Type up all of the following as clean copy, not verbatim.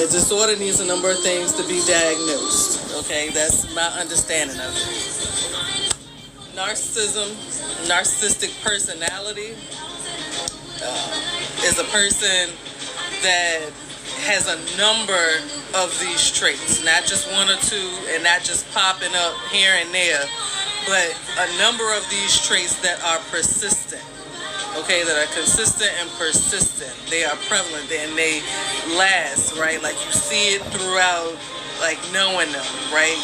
disorder needs a number of things to be diagnosed. Okay, that's my understanding of it. Narcissism, narcissistic personality is a person that has a number of these traits, not just one or two, and not just popping up here and there, but a number of these traits that are persistent. Okay, that are consistent and persistent. They are prevalent and they last, right? Like you see it throughout, like knowing them, right?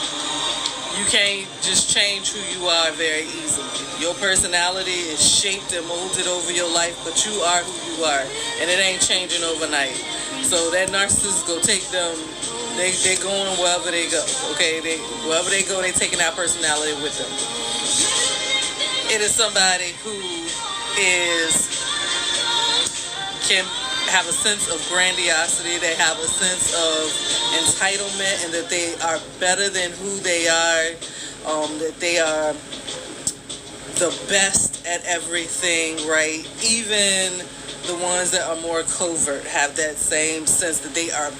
You can't just change who you are very easily. Your personality is shaped and molded over your life, but you are who you are, and it ain't changing overnight. So that narcissist go take them. They going wherever they go. Okay, wherever they go, they taking that personality with them. It is somebody who can have a sense of grandiosity. They have a sense of entitlement, and that they are better than who they are. That they are the best at everything, right? Even the ones that are more covert have that same sense that they are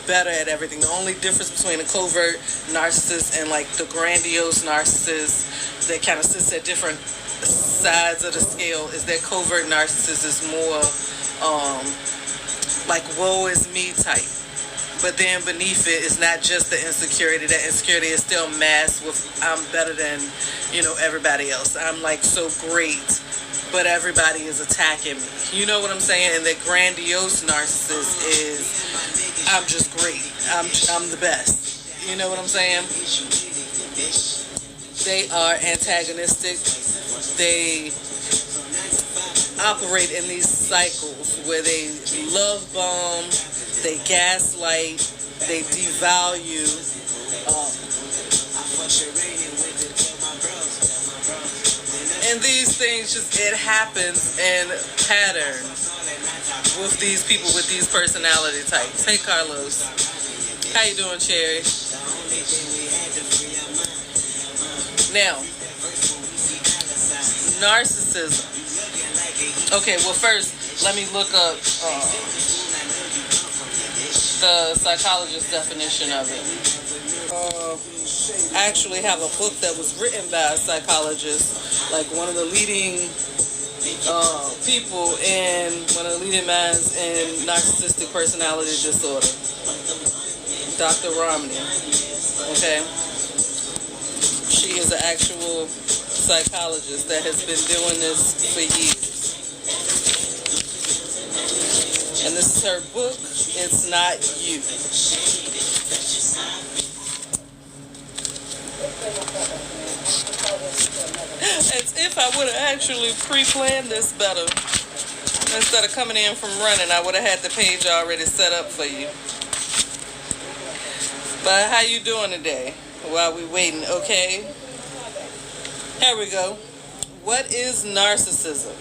better at everything. The only difference between a covert narcissist and like the grandiose narcissist that kind of sits at different sides of the scale is that covert narcissist is more like woe is me type. But then beneath it is not just the insecurity. That insecurity is still masked with I'm better than, everybody else. I'm like so great, but everybody is attacking me. You know what I'm saying? And the grandiose narcissist is I'm just great. I'm the best. You know what I'm saying? They are antagonistic. They operate in these cycles where they love bomb, they gaslight, they devalue. And these things it happens in patterns with these people with these personality types. Hey, Carlos. How you doing, Cherry? Now, narcissism. Okay, well, first, let me look up the psychologist's definition of it. I actually have a book that was written by a psychologist, like one of the leading people and one of the leading minds in narcissistic personality disorder, Dr. Romney. Okay, she is an actual psychologist that has been doing this for years. And this is her book, It's Not You. As if I would have actually pre-planned this better. Instead of coming in from running, I would have had the page already set up for you. But how you doing today while we waiting? Okay. Here we go. What is narcissism?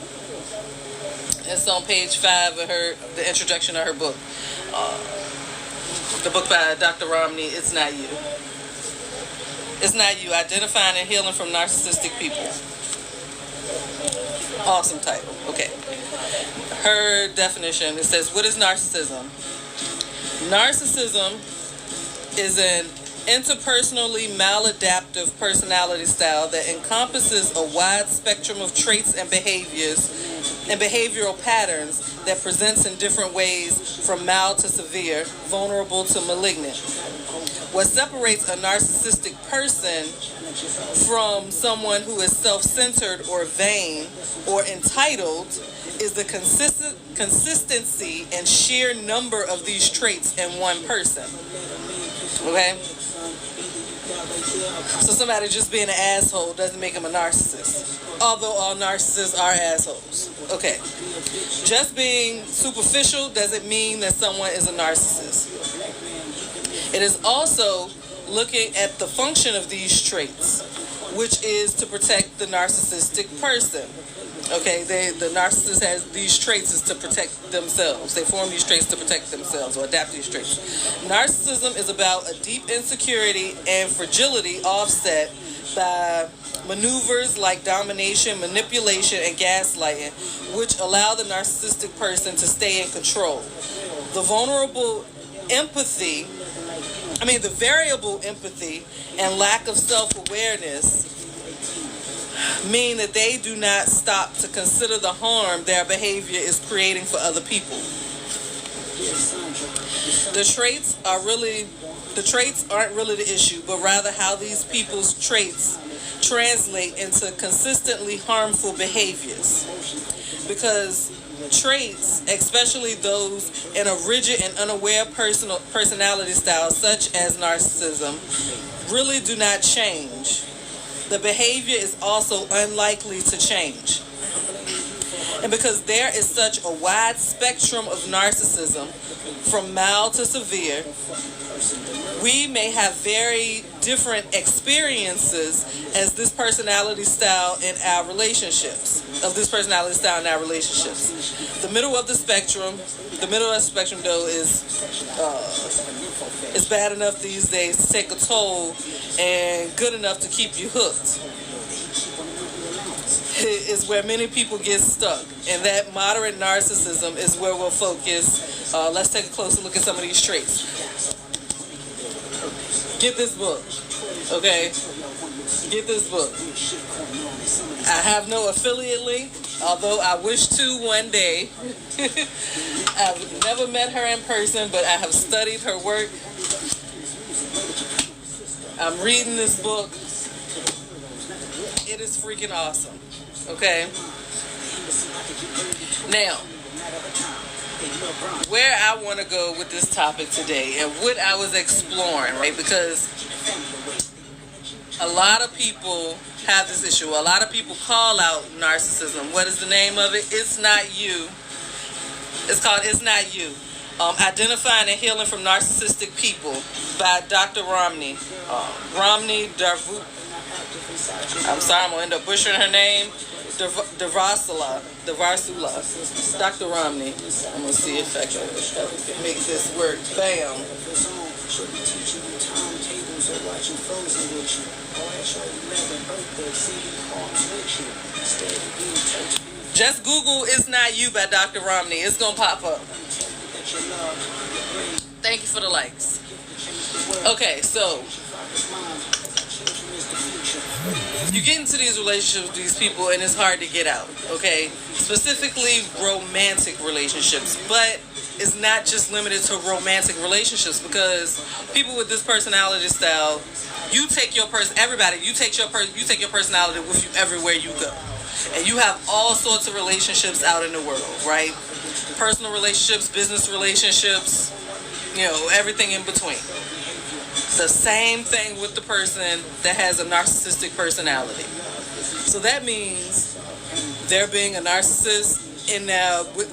It's on page 5 of the introduction of her book. The book by Dr. Romney, It's Not You. It's Not You, Identifying and Healing from Narcissistic People. Awesome title. Okay. Her definition, it says, what is narcissism? Narcissism is an interpersonally maladaptive personality style that encompasses a wide spectrum of traits and behaviors and behavioral patterns that presents in different ways from mild to severe, vulnerable to malignant. What separates a narcissistic person from someone who is self-centered or vain or entitled is the consistency and sheer number of these traits in one person. Okay? So somebody just being an asshole doesn't make them a narcissist. Although all narcissists are assholes. Okay. Just being superficial doesn't mean that someone is a narcissist. It is also looking at the function of these traits, which is to protect the narcissistic person. Okay, the narcissist has these traits is to protect themselves. They form these traits to protect themselves or adapt these traits. Narcissism is about a deep insecurity and fragility offset by maneuvers like domination, manipulation, and gaslighting, which allow the narcissistic person to stay in control. The vulnerable the variable empathy and lack of self-awareness mean that they do not stop to consider the harm their behavior is creating for other people. The traits aren't really the issue, but rather how these people's traits translate into consistently harmful behaviors. Because traits, especially those in a rigid and unaware personality style such as narcissism, really do not change. The behavior is also unlikely to change. And because there is such a wide spectrum of narcissism, from mild to severe, we may have very different experiences as this personality style in our relationships. The middle of the spectrum though is bad enough these days to take a toll and good enough to keep you hooked. Is where many people get stuck, and that moderate narcissism is where we'll focus. Let's take a closer look at some of these traits. Get this book, okay? Get this book. I have no affiliate link, although I wish to one day. I've never met her in person, but I have studied her work. I'm reading this book. It is freaking awesome. Okay. Now, where I want to go with this topic today and what I was exploring, right? Because a lot of people have this issue. A lot of people call out narcissism. What is the name of it? It's Not You. It's called It's Not You. Identifying and Healing from Narcissistic People by Dr. Romney. Romney Darvu. I'm sorry, I'm going to end up butchering her name. Devarsula. Dr. Romney. I'm going to see if I can make this work. Bam. Just Google It's Not You by Dr. Romney. It's going to pop up. Thank you for the likes. Okay, so you get into these relationships with these people and it's hard to get out, okay? Specifically romantic relationships, but it's not just limited to romantic relationships, because people with this personality style, you take your personality with you everywhere you go. And you have all sorts of relationships out in the world, right? Personal relationships, business relationships, everything in between. The same thing with the person that has a narcissistic personality. So that means they're being a narcissist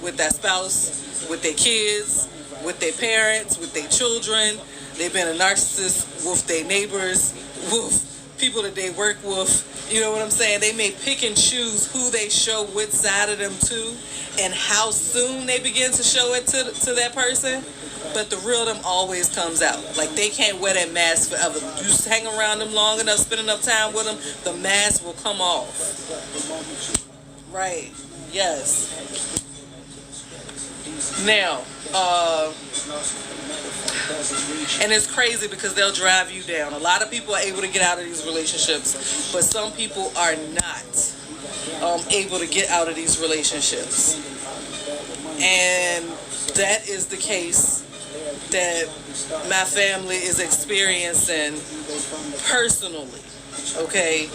with that spouse, with their kids, with their parents, with their children. They've been a narcissist with their neighbors, with people that they work with. You know what I'm saying? They may pick and choose who they show which side of them to and how soon they begin to show it to that person. But the real them always comes out. Like, they can't wear that mask forever. You just hang around them long enough, spend enough time with them, the mask will come off. Right. Yes. Now, and it's crazy because they'll drive you down. A lot of people are able to get out of these relationships, but some people are not able to get out of these relationships. And that is the case that my family is experiencing personally. Okay,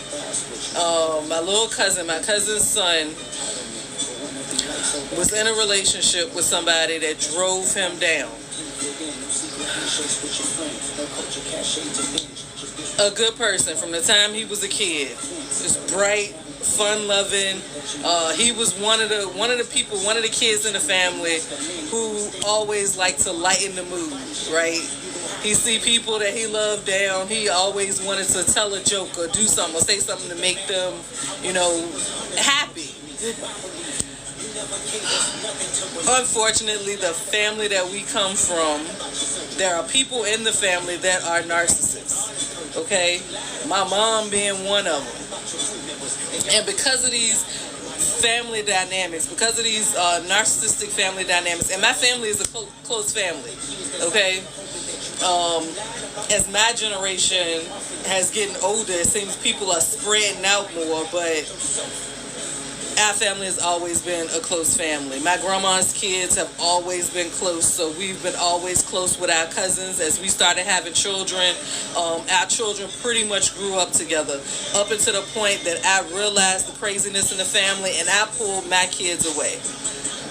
my cousin's son was in a relationship with somebody that drove him down. A good person from the time he was a kid. Just bright, fun-loving. He was one of the kids in the family who always liked to lighten the mood, right? He see people that he loved down. He always wanted to tell a joke or do something or say something to make them, happy. Unfortunately, the family that we come from, there are people in the family that are narcissists. Okay? My mom being one of them. And because of these family dynamics, because of these narcissistic family dynamics, and my family is a close family, okay? As my generation has getting older, it seems people are spreading out more, but our family has always been a close family. My grandma's kids have always been close, so we've been always close with our cousins. As we started having children, our children pretty much grew up together, up until the point that I realized the craziness in the family, and I pulled my kids away.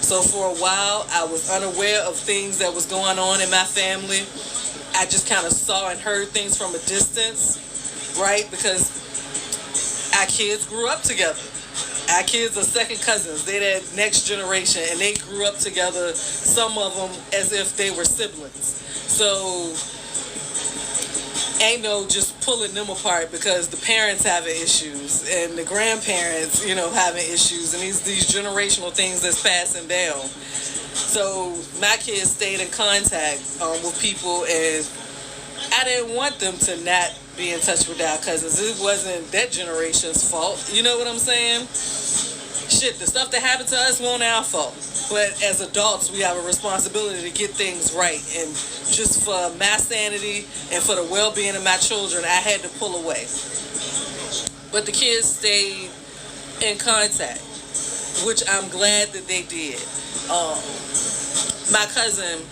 So for a while, I was unaware of things that was going on in my family. I just kind of saw and heard things from a distance, right? Because our kids grew up together. Our kids are second cousins. They're that next generation, and they grew up together, some of them as if they were siblings. So ain't no just pulling them apart because the parents having issues and the grandparents, having issues, and these generational things that's passing down. So my kids stayed in contact with people, and I didn't want them to not be in touch with our cousins. It wasn't that generation's fault. You know what I'm saying? Shit, the stuff that happened to us wasn't our fault. But as adults, we have a responsibility to get things right. And just for my sanity and for the well-being of my children, I had to pull away. But the kids stayed in contact, which I'm glad that they did. My cousin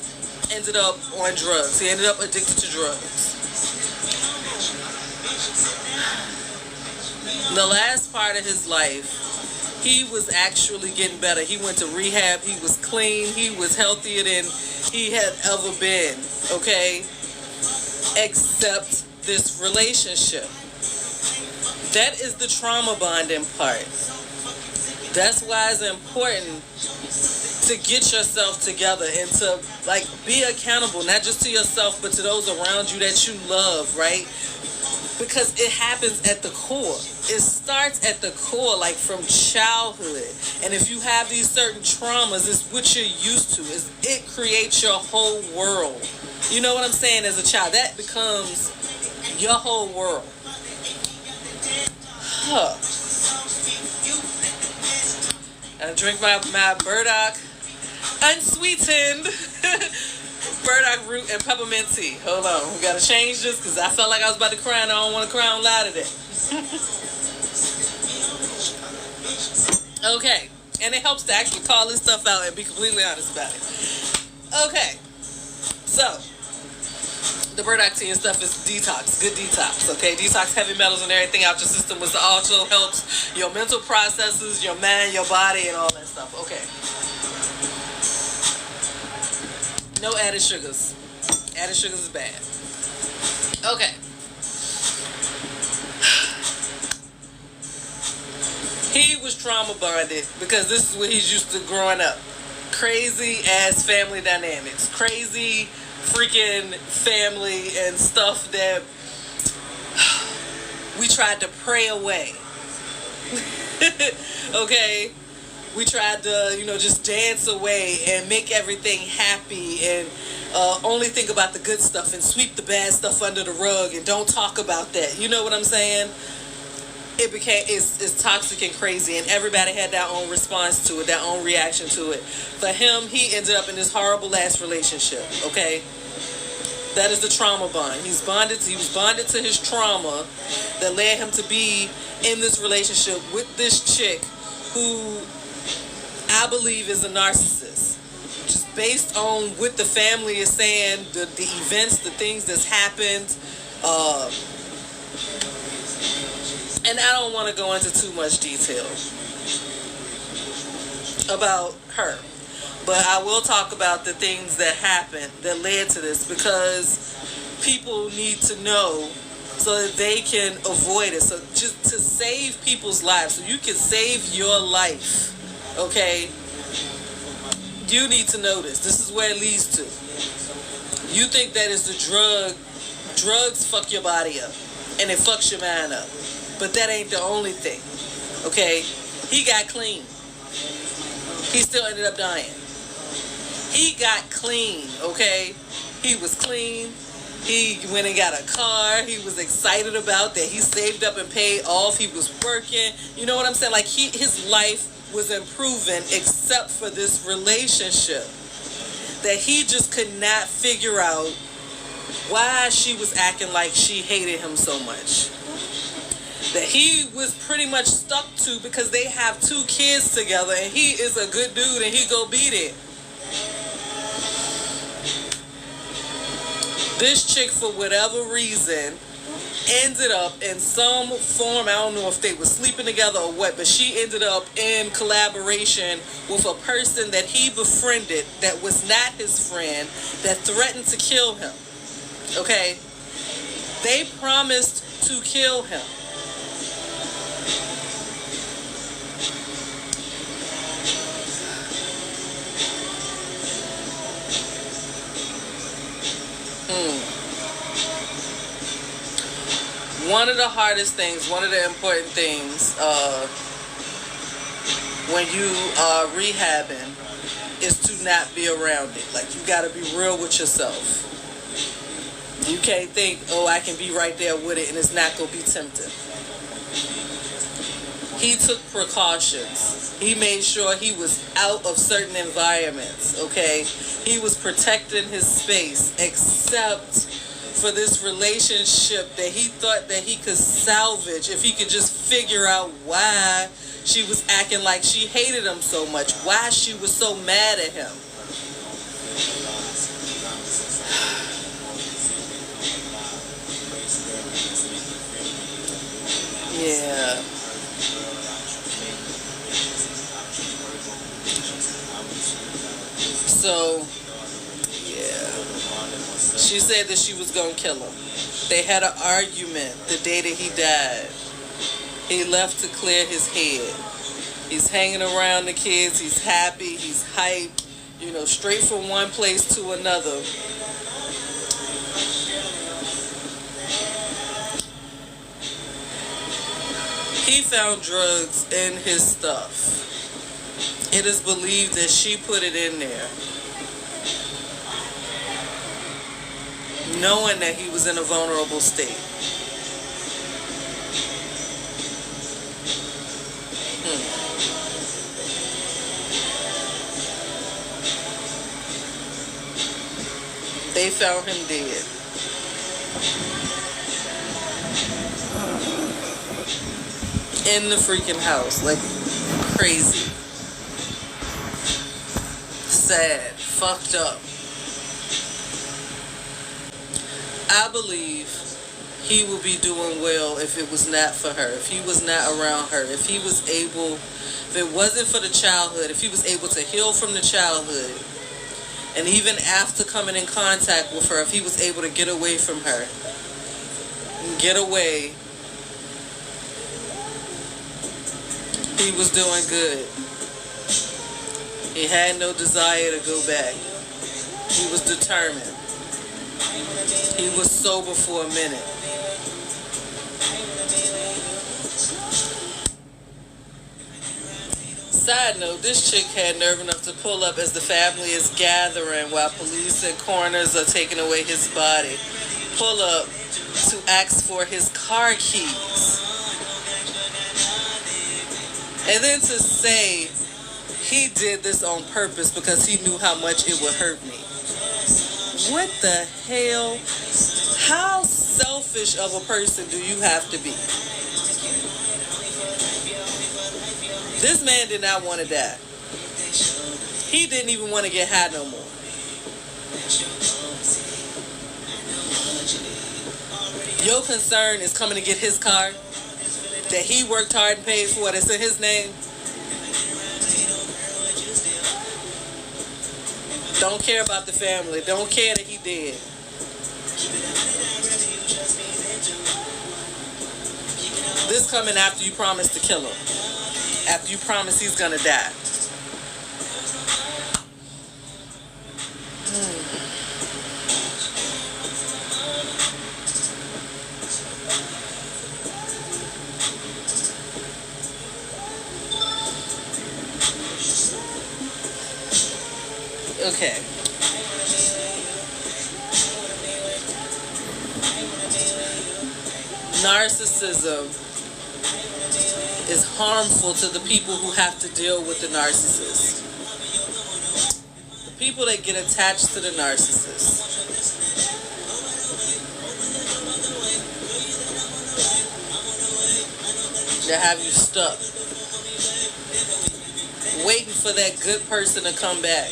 ended up on drugs. He ended up addicted to drugs. The last part of his life, he was actually getting better. He went to rehab. He was clean. He was healthier than he had ever been, okay? Except this relationship. That is the trauma bonding part. That's why it's important to get yourself together and to be accountable, not just to yourself, but to those around you that you love, right? Because it happens at the core. It starts at the core, from childhood. And if you have these certain traumas, it's what you're used to. It creates your whole world. You know what I'm saying? As a child, that becomes your whole world. I drink my burdock unsweetened burdock root and peppermint tea. Hold on, we gotta change this because I felt like I was about to cry and I don't want to cry out loud today. Okay, and it helps to actually call this stuff out and be completely honest about it. Okay, so the burdock tea and stuff is detox, good detox, okay? Detox heavy metals and everything out your system, which also helps your mental processes, your mind, your body, and all that stuff, okay? No added sugars. Added sugars is bad. Okay. He was trauma bonded because this is what he's used to growing up. Crazy ass family dynamics. Crazy freaking family and stuff that we tried to pray away. Okay? We tried to, just dance away and make everything happy and only think about the good stuff and sweep the bad stuff under the rug and don't talk about that. You know what I'm saying? It's toxic and crazy, and everybody had their own response to it, their own reaction to it. For him, he ended up in this horrible last relationship, okay? That is the trauma bond. He was bonded to his trauma that led him to be in this relationship with this chick who I believe is a narcissist. Just based on what the family is saying, the events, the things that's happened. And I don't want to go into too much detail about her. But I will talk about the things that happened that led to this, because people need to know so that they can avoid it. So just to save people's lives, so you can save your life, okay? You need to know this. This is where it leads to. You think that it's the drug. Drugs fuck your body up and it fucks your mind up. But that ain't the only thing, okay? He got clean. He still ended up dying. He got clean, okay? He was clean. He went and got a car. He was excited about that. He saved up and paid off. He was working. You know what I'm saying? Like, his life was improving except for this relationship that he just could not figure out why she was acting like she hated him so much. That he was pretty much stuck to because they have 2 kids together and he is a good dude and he go beat it. This chick, for whatever reason, ended up in some form, I don't know if they were sleeping together or what, but she ended up in collaboration with a person that he befriended that was not his friend, that threatened to kill him. Okay? They promised to kill him. One of the hardest things, one of the important things when you are rehabbing is to not be around it. Like, you got to be real with yourself. You can't think, oh, I can be right there with it and it's not going to be tempting. He took precautions. He made sure he was out of certain environments, okay? He was protecting his space, except for this relationship that he thought that he could salvage if he could just figure out why she was acting like she hated him so much, why she was so mad at him. Yeah. So, yeah. She said that she was going to kill him. They had an argument the day that he died. He left to clear his head. He's hanging around the kids. He's happy. He's hyped. You know, straight from one place to another. He found drugs in his stuff. It is believed that she put it in there, knowing that he was in a vulnerable state. They found him dead. In the freaking house, like crazy. Sad, fucked up. I believe he would be doing well if it was not for her, if he was not around her, if he was able, if it wasn't for the childhood, if he was able to heal from the childhood, and even after coming in contact with her, if he was able to get away from her, and get away, he was doing good. He had no desire to go back. He was determined. He was sober for a minute. Side note, this chick had nerve enough to pull up as the family is gathering while police and coroners are taking away his body. Pull up to ask for his car keys. And then to say he did this on purpose because he knew how much it would hurt me. What the hell? How selfish of a person do you have to be? This man did not want to die. He didn't even want to get high no more. Your concern is coming to get his car that he worked hard and paid for, that's in his name. Don't care about the family. Don't care that he dead. This coming after you promised to kill him. After you promise he's gonna die. Okay. Narcissism is harmful to the people who have to deal with the narcissist. The people that get attached to the narcissist. that have you stuck, waiting for that good person to come back.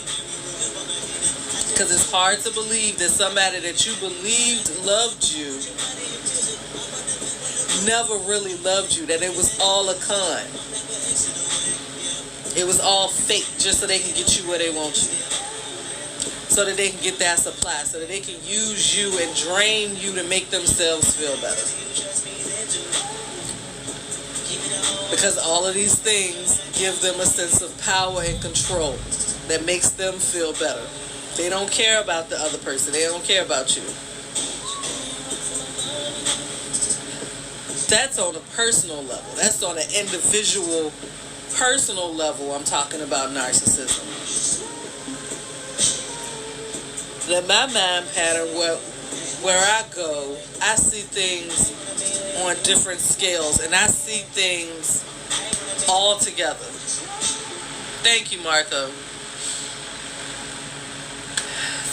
Because it's hard to believe that somebody that you believed loved you never really loved you, that it was all a con. It was all fake just so they can get you where they want you. So that they can get that supply, so that they can use you and drain you to make themselves feel better. Because all of these things give them a sense of power and control that makes them feel better. They don't care about the other person. They don't care about you. That's on a personal level. That's on an individual, personal level. I'm talking about narcissism. Then my mind pattern, where I go, I see things on different scales, and I see things all together. Thank you, Martha.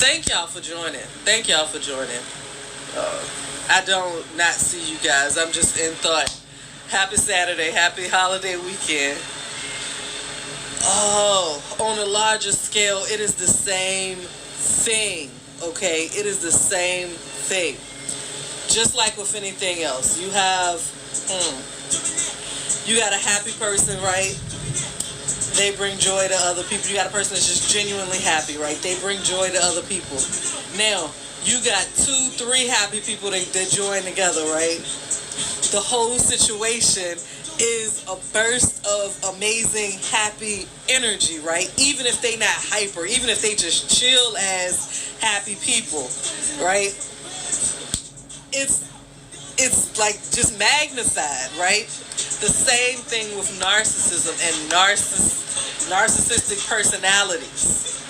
Thank y'all for joining. Thank y'all for joining. I don't not see you guys. I'm just in thought. Happy Saturday. Happy holiday weekend. Oh, on a larger scale, it is the same thing. Okay? It is the same thing. Just like with anything else. You have, you got a happy person, right? They bring joy to other people. You got a person that's just genuinely happy, right? They bring joy to other people. Now, you got 2-3 happy people that join together, right? The whole situation is a burst of amazing, happy energy, right? Even if they not hyper, even if they just chill as happy people, right? It's like just magnified, right? The same thing with narcissism and narcissistic personalities.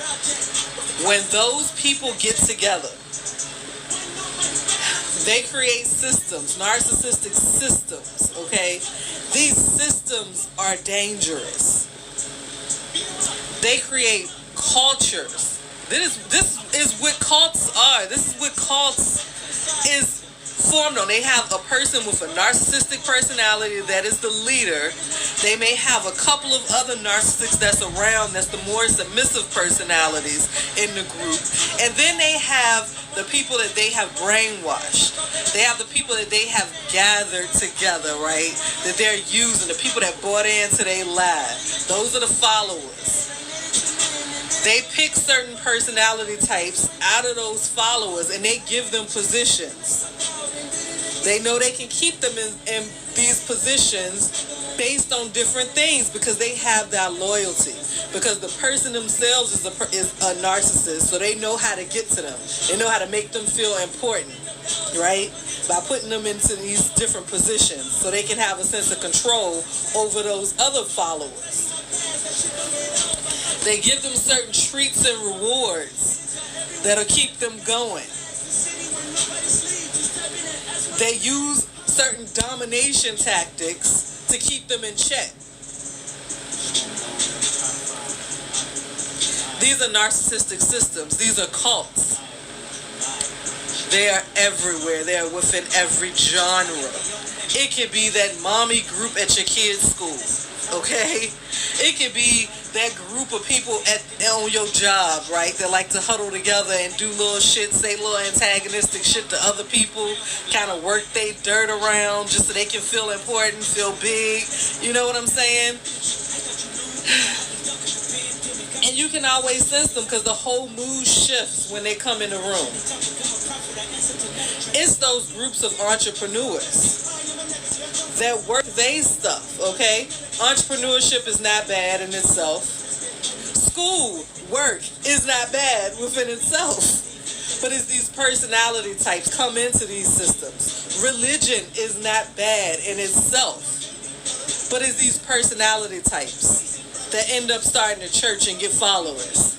When those people get together, they create systems, narcissistic systems, okay? These systems are dangerous. They create cultures. This is what cults are. This is what cults is formed on. They have a person with a narcissistic personality that is the leader. They may have a couple of other narcissists that's around, that's the more submissive personalities in the group. And then they have the people that they have brainwashed. They have the people that they have gathered together, right? That they're using, the people that bought into their lie. Those are the followers. They pick certain personality types out of those followers and they give them positions. They know they can keep them in these positions based on different things because they have that loyalty. Because the person themselves is a narcissist, so they know how to get to them. They know how to make them feel important, right? By putting them into these different positions so they can have a sense of control over those other followers. They give them certain treats and rewards that'll keep them going. They use certain domination tactics to keep them in check. These are narcissistic systems. These are cults. They are everywhere. They are within every genre. It could be that mommy group at your kid's school, okay? It could be that group of people on your job, right? That like to huddle together and do little shit, say little antagonistic shit to other people, kind of work they dirt around just so they can feel important, feel big. You know what I'm saying? And you can always sense them because the whole mood shifts when they come in the room. It's those groups of entrepreneurs that work their stuff, okay? Entrepreneurship is not bad in itself. School, work is not bad within itself. But it's these personality types come into these systems. Religion is not bad in itself. But it's these personality types that end up starting a church and get followers.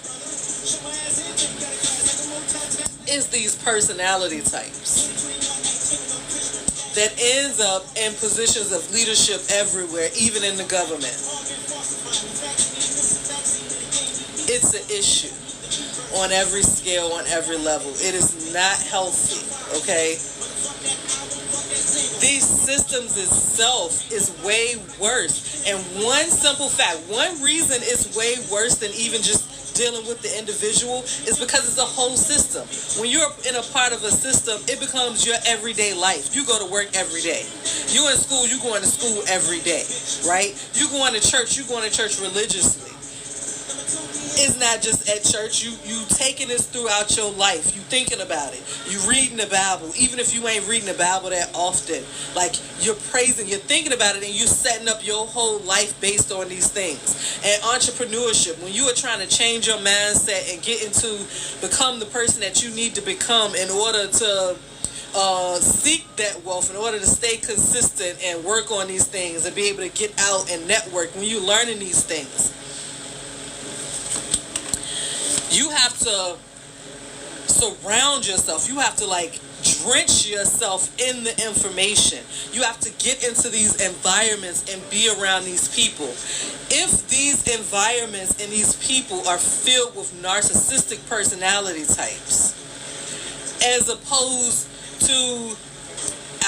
It's these personality types that ends up in positions of leadership everywhere, even in the government. It's an issue on every scale, on every level. It is not healthy, okay? These systems itself is way worse. And one simple fact, one reason it's way worse than even just dealing with the individual is because it's a whole system. When you're in a part of a system, it becomes your everyday life. You go to work every day. You in school, you going to school every day, right? You going to church religiously. It's not just at church. You taking this throughout your life. You thinking about it. You reading the Bible. Even if you ain't reading the Bible that often. Like, you're praising, you're thinking about it, and you're setting up your whole life based on these things. And entrepreneurship, when you are trying to change your mindset and get into, become the person that you need to become in order to seek that wealth, in order to stay consistent and work on these things and be able to get out and network, when you're learning these things, you have to surround yourself. You have to drench yourself in the information. You have to get into these environments and be around these people. If these environments and these people are filled with narcissistic personality types, as opposed to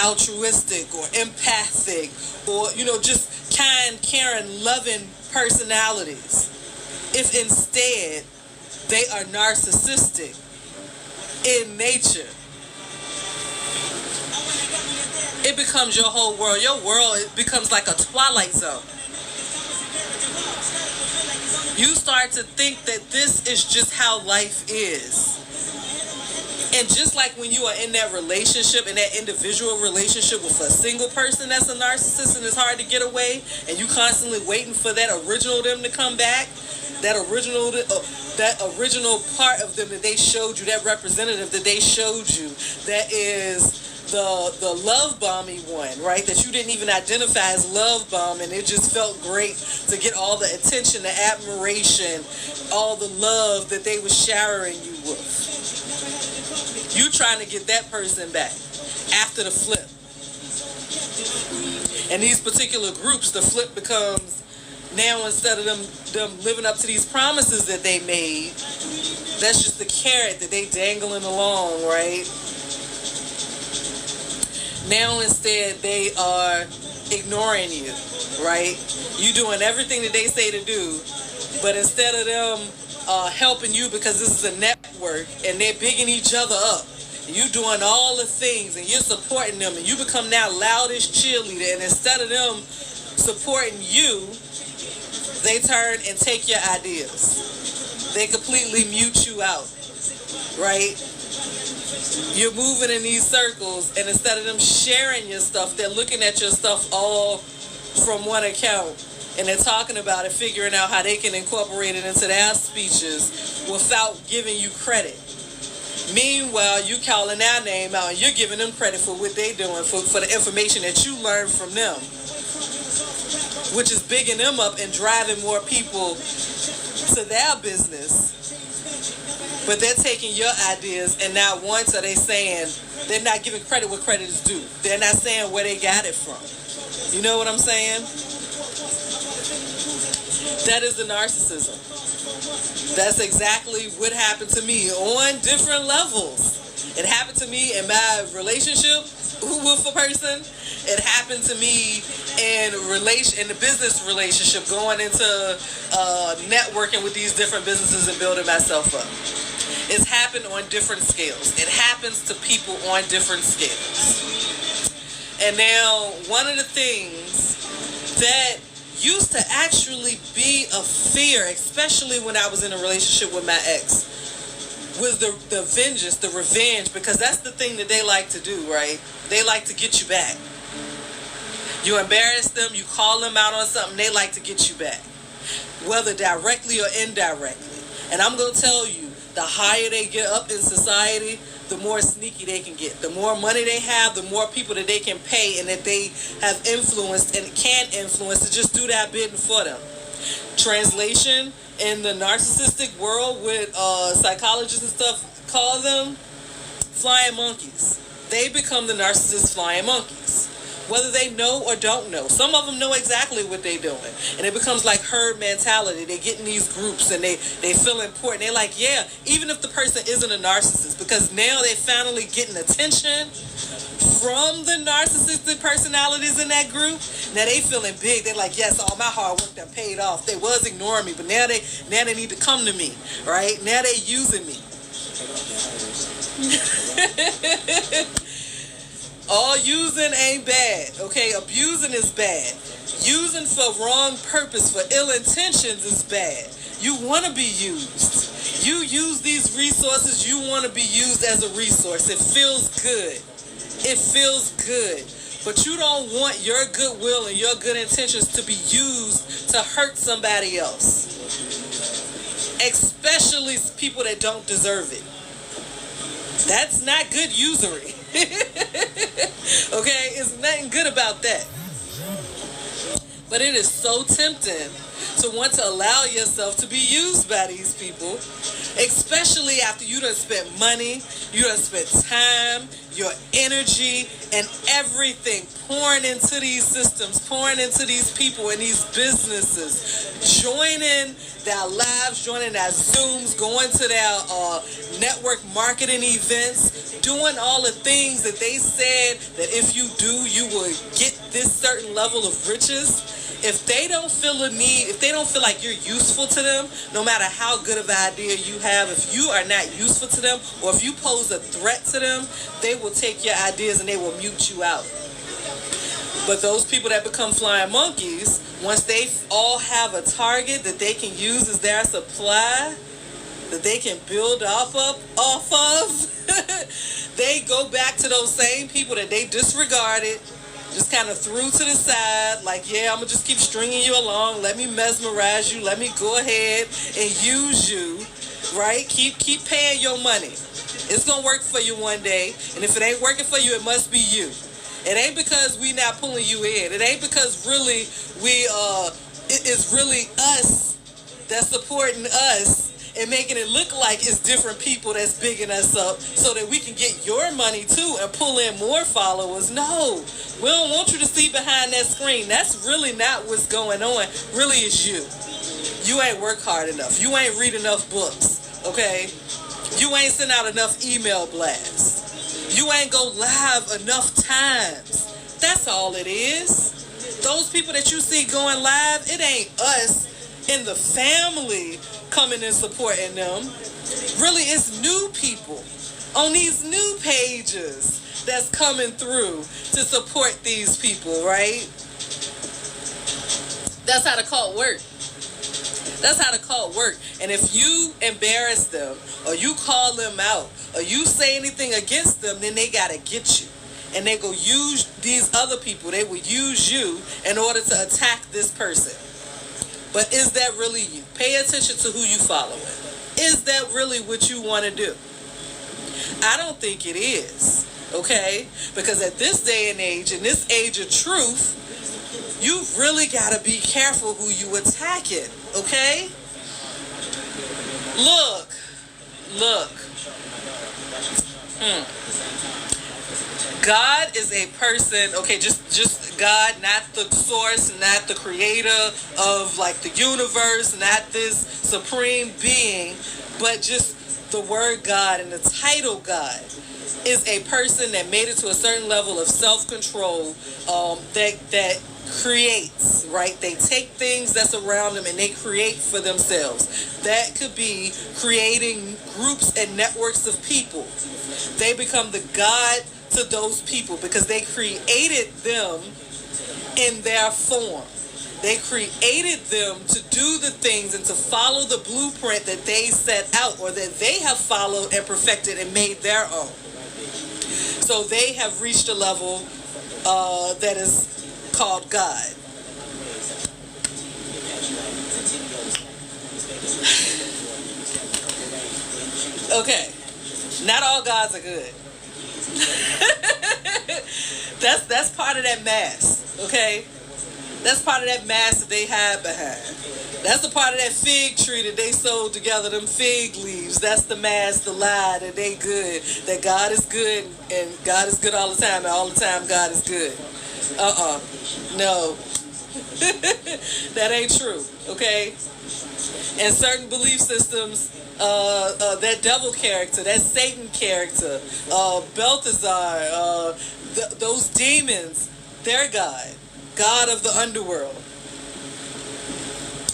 altruistic or empathic or, just kind, caring, loving personalities, if instead they are narcissistic in nature, it becomes your whole world. Your world, it becomes like a twilight zone. You start to think that this is just how life is. And just like when you are in that relationship, in that individual relationship with a single person that's a narcissist and it's hard to get away, and you constantly waiting for that original them to come back, that original part of them that they showed you, that representative that they showed you, that is the love bombing one, right? That you didn't even identify as love bombing. It just felt great to get all the attention, the admiration, all the love that they were showering you with. You trying to get that person back after the flip. And these particular groups, the flip becomes, now instead of them living up to these promises that they made, that's just the carrot that they dangling along, right? Now instead they are ignoring you, right? You doing everything that they say to do, but instead of them helping you, because this is a network and they're bigging each other up, you doing all the things and you're supporting them, and you become now loudest cheerleader, and instead of them supporting you, they turn and take your ideas. They completely mute you out, right? You're moving in these circles, and instead of them sharing your stuff, they're looking at your stuff all from one account, and they're talking about it, figuring out how they can incorporate it into their speeches without giving you credit. Meanwhile, you calling their name out, and you're giving them credit for what they're doing, for the information that you learned from them, which is bigging them up and driving more people to their business. But they're taking your ideas, and not once are they saying, they're not giving credit where credit is due. They're not saying where they got it from. You know what I'm saying? That is the narcissism. That's exactly what happened to me on different levels. It happened to me in my relationship with a person. It happened to me in the business relationship, going into networking with these different businesses and building myself up. It's happened on different scales. It happens to people on different scales. And now, one of the things that used to actually be a fear, especially when I was in a relationship with my ex, was the vengeance, the revenge, because that's the thing that they like to do, right? They like to get you back. You embarrass them, you call them out on something, they like to get you back, whether directly or indirectly. And I'm going to tell you, the higher they get up in society, the more sneaky they can get. The more money they have, the more people that they can pay and that they have influenced and can influence to just do that bidding for them. Translation, in the narcissistic world, with psychologists and stuff call them flying monkeys. They become the narcissist flying monkeys, whether they know or don't know. Some of them know exactly what they're doing, and it becomes like herd mentality. They get in these groups and they feel important. They're like, even if the person isn't a narcissist, because now they're finally getting attention from the narcissistic personalities in that group, now they feeling big. They're like, yes, all my hard work done paid off. They was ignoring me, but now they need to come to me, right? Now they using me. All using ain't bad, okay? Abusing is bad. Using for wrong purpose, for ill intentions is bad. You want to be used. You use these resources, you want to be used as a resource. It feels good. It feels good. But you don't want your goodwill and your good intentions to be used to hurt somebody else. Especially people that don't deserve it. That's not good usury. Okay? There's nothing good about that. But it is so tempting to want to allow yourself to be used by these people, especially after you done spent money, you done spent time, your energy, and everything pouring into these systems, pouring into these people and these businesses, joining their lives, joining their Zooms, going to their network marketing events, doing all the things that they said that if you do, you will get this certain level of riches. If they don't feel a need, if they don't feel like you're useful to them, no matter how good of an idea you have, if you are not useful to them, or if you pose a threat to them, they will take your ideas and they will mute you out. But those people that become flying monkeys, once they all have a target that they can use as their supply, that they can build off of, they go back to those same people that they disregarded, just kind of threw to the side, like, yeah, I'm going to just keep stringing you along. Let me mesmerize you. Let me go ahead and use you, right? Keep paying your money. It's going to work for you one day. And if it ain't working for you, it must be you. It ain't because we not pulling you in. It ain't because really it's really us that's supporting us and making it look like it's different people that's bigging us up so that we can get your money too and pull in more followers. No, we don't want you to see behind that screen. That's really not what's going on. Really, it's you. You ain't work hard enough. You ain't read enough books, okay? You ain't send out enough email blasts. You ain't go live enough times. That's all it is. Those people that you see going live, it ain't us in the family coming and supporting them. Really, it's new people on these new pages that's coming through to support these people, right? That's how the cult work. That's how the cult work. And if you embarrass them, or you call them out, or you say anything against them, then they gotta get you. And they go use these other people. They will use you in order to attack this person. But is that really you? Pay attention to who you following. Is that really what you want to do? I don't think it is, okay? Because at this day and age, in this age of truth, you've really got to be careful who you attacking, okay? Look. God is a person, okay, just God, not the source, not the creator of like the universe, not this supreme being, but just the word God and the title God is a person that made it to a certain level of self-control that creates, right? They take things that's around them and they create for themselves. That could be creating groups and networks of people. They become the God to those people because they created them in their form. They created them to do the things and to follow the blueprint that they set out or that they have followed and perfected and made their own. So they have reached a level that is called God. Okay, not all gods are good. That's part of that mask, okay? That's part of that mask that they hide behind. That's the part of that fig tree that they sewed together, them fig leaves. That's the mask, the lie that they good, that God is good and God is good all the time and all the time God is good. No. That ain't true, okay? And certain belief systems, that devil character, that Satan character, Belteshazzar, those demons, their God of the underworld,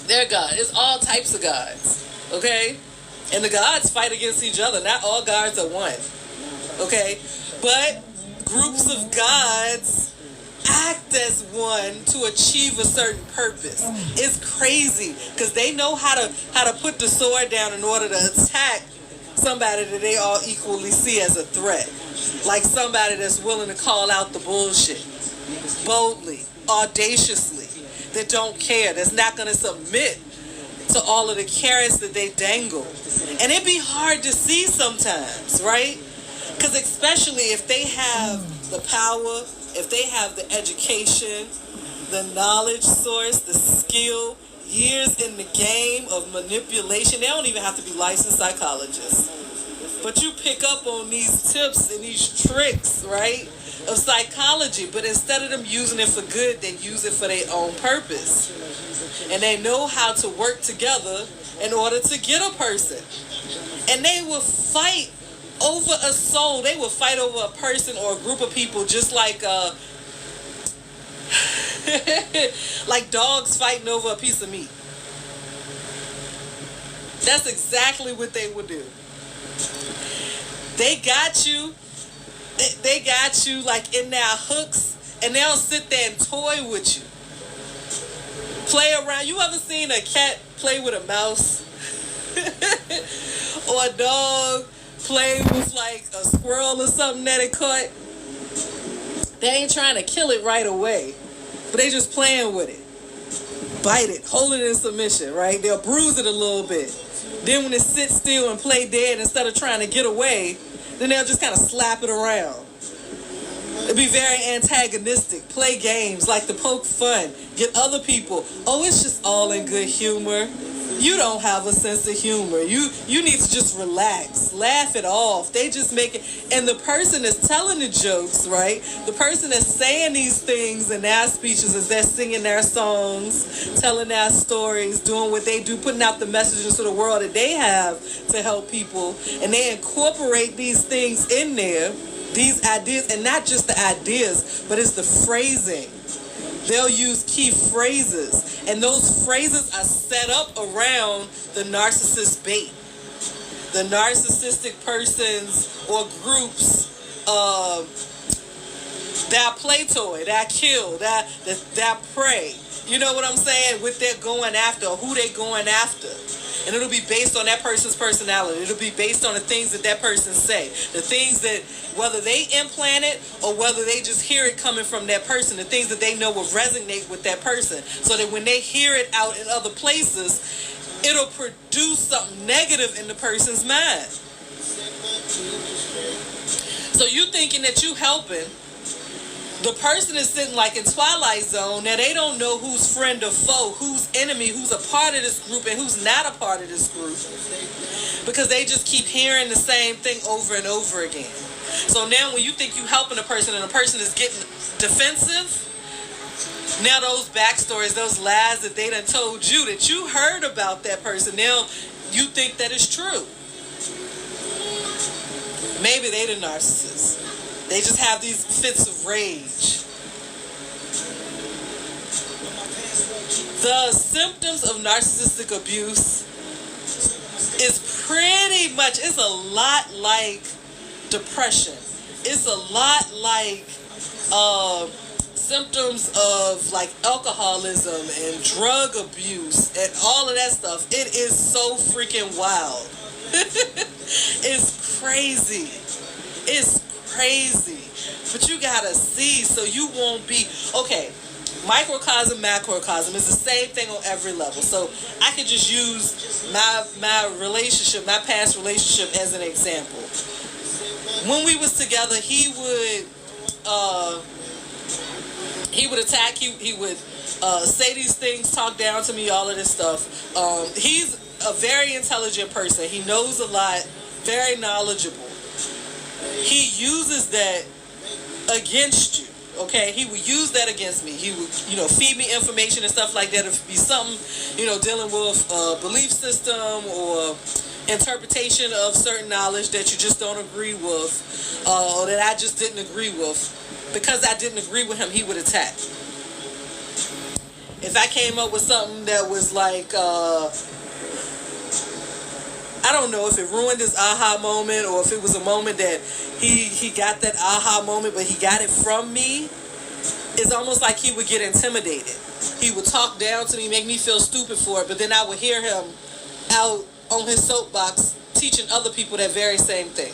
their God. It's all types of gods, okay? And the gods fight against each other. Not all gods are one, okay? But groups of gods act as one to achieve a certain purpose. It's crazy because they know how to put the sword down in order to attack somebody that they all equally see as a threat. Like somebody that's willing to call out the bullshit boldly, audaciously, that don't care, that's not going to submit to all of the carrots that they dangle. And it be hard to see sometimes, right? Because especially if they have the power, if they have the education, the knowledge source, the skill, years in the game of manipulation, they don't even have to be licensed psychologists. But you pick up on these tips and these tricks, right, of psychology. But instead of them using it for good, they use it for their own purpose. And they know how to work together in order to get a person. And they will fight over a soul. They will fight over a person or a group of people, just like like dogs fighting over a piece of meat. That's exactly what they would do. They got you. They got you like in their hooks, and they'll sit there and toy with you. Play around. You ever seen a cat play with a mouse? Or a dog play with like a squirrel or something that it caught? They ain't trying to kill it right away, but they just playing with it. Bite it, hold it in submission, right? They'll bruise it a little bit. Then when it sits still and play dead, instead of trying to get away, then they'll just kind of slap it around. It'd be very antagonistic. Play games like to poke fun. Get other people. Oh, it's just all in good humor. You don't have a sense of humor. You need to just relax. Laugh it off. They just make it. And the person that's telling the jokes, right? The person that's saying these things in their speeches as they're singing their songs, telling their stories, doing what they do, putting out the messages to the world that they have to help people. And they incorporate these things in there, these ideas, and not just the ideas, but it's the phrasing. They'll use key phrases, and those phrases are set up around the narcissist bait. The narcissistic persons or groups, that play toy, that kill, that prey. You know what I'm saying? What they're going after, or who they're going after. And it'll be based on that person's personality. It'll be based on the things that person say. The things that, whether they implant it or whether they just hear it coming from that person, the things that they know will resonate with that person. So that when they hear it out in other places, it'll produce something negative in the person's mind. So you thinking that you helping, the person is sitting like in Twilight Zone. Now they don't know who's friend or foe, who's enemy, who's a part of this group and who's not a part of this group, because they just keep hearing the same thing over and over again. So now when you think you helping a person and a person is getting defensive, now those backstories, those lies that they done told you that you heard about that person, now you think that it's true. Maybe they the narcissist. They just have these fits of rage. The symptoms of narcissistic abuse is pretty much, it's a lot like depression. It's a lot like symptoms of like alcoholism and drug abuse and all of that stuff. It is so freaking wild. It's crazy. It's crazy. But you gotta see so you won't be okay. Microcosm, macrocosm is the same thing on every level. So I could just use my relationship, my past relationship as an example. When we was together, he would attack you. He would say these things, talk down to me, all of this stuff. He's a very intelligent person. He knows a lot, very knowledgeable. He uses that against you, okay? He would use that against me. He would, feed me information and stuff like that. If it be something, dealing with a belief system or interpretation of certain knowledge that you just don't agree with, or that I just didn't agree with. Because I didn't agree with him, he would attack. If I came up with something that was like, I don't know if it ruined his aha moment, or if it was a moment that he got that aha moment, but he got it from me, it's almost like he would get intimidated. He would talk down to me, make me feel stupid for it, but then I would hear him out on his soapbox teaching other people that very same thing.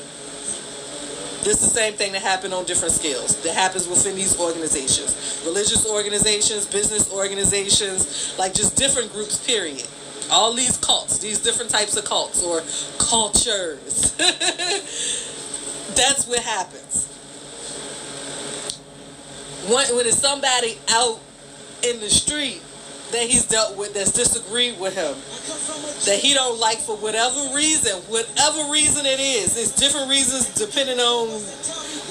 This is the same thing that happened on different scales. That happens within these organizations. Religious organizations, business organizations, like just different groups, period. All these cults, these different types of cults or cultures. That's what happens. When it's somebody out in the street that he's dealt with that's disagreed with him, that he don't like for whatever reason it is. It's different reasons depending on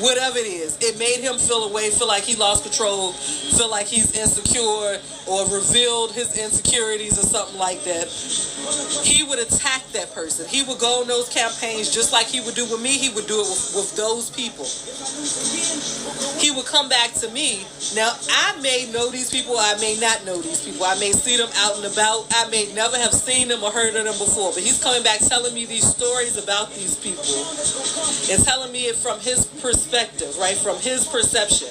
whatever it is. It made him feel away, feel like he lost control, feel like he's insecure, or revealed his insecurities or something like that. He would attack that person. He would go on those campaigns just like he would do with me. He would do it with those people. He would come back to me. Now, I may know these people, I may not know these people. I may see them out and about. I may never have seen them or heard of them before. But he's coming back telling me these stories about these people and telling me it from his perspective, right? From his perception.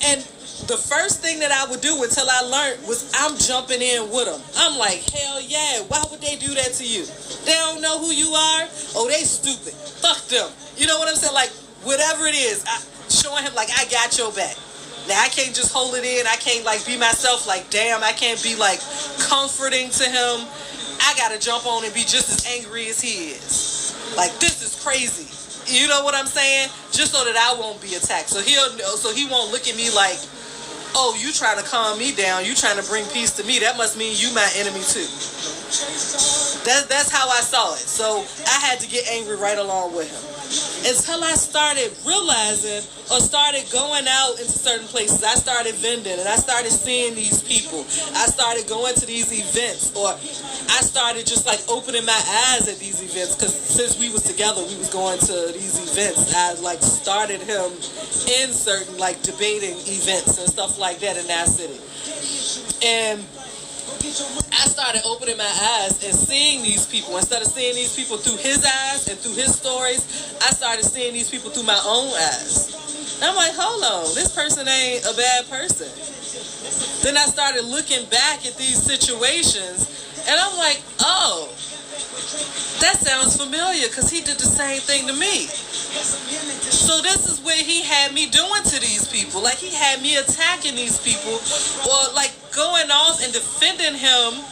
And the first thing that I would do until I learned was I'm jumping in with them. I'm like, hell yeah, why would they do that to you? They don't know who you are? Oh, they stupid. Fuck them. You know what I'm saying? Like, whatever it is, showing him like, I got your back. Now, I can't just hold it in. I can't, like, be myself like, damn, I can't be, like, comforting to him. I got to jump on and be just as angry as he is. Like, this is crazy. You know what I'm saying? Just so that I won't be attacked. So he won't look at me like, oh, you trying to calm me down. You trying to bring peace to me. That must mean you my enemy too. That's how I saw it. So I had to get angry right along with him. Until I started realizing or started going out into certain places. I started vending and I started seeing these people. I started going to these events, or I started just like opening my eyes at these events, because since we was together, we was going to these events. I like started him in certain like debating events and stuff like that in that city. And I started opening my eyes and seeing these people. Instead of seeing these people through his eyes and through his stories, I started seeing these people through my own eyes. And I'm like, hold on, this person ain't a bad person. Then I started looking back at these situations, and I'm like, oh, that sounds familiar, because he did the same thing to me. So this is what he had me doing to these people. Like, he had me attacking these people, or like going off and defending him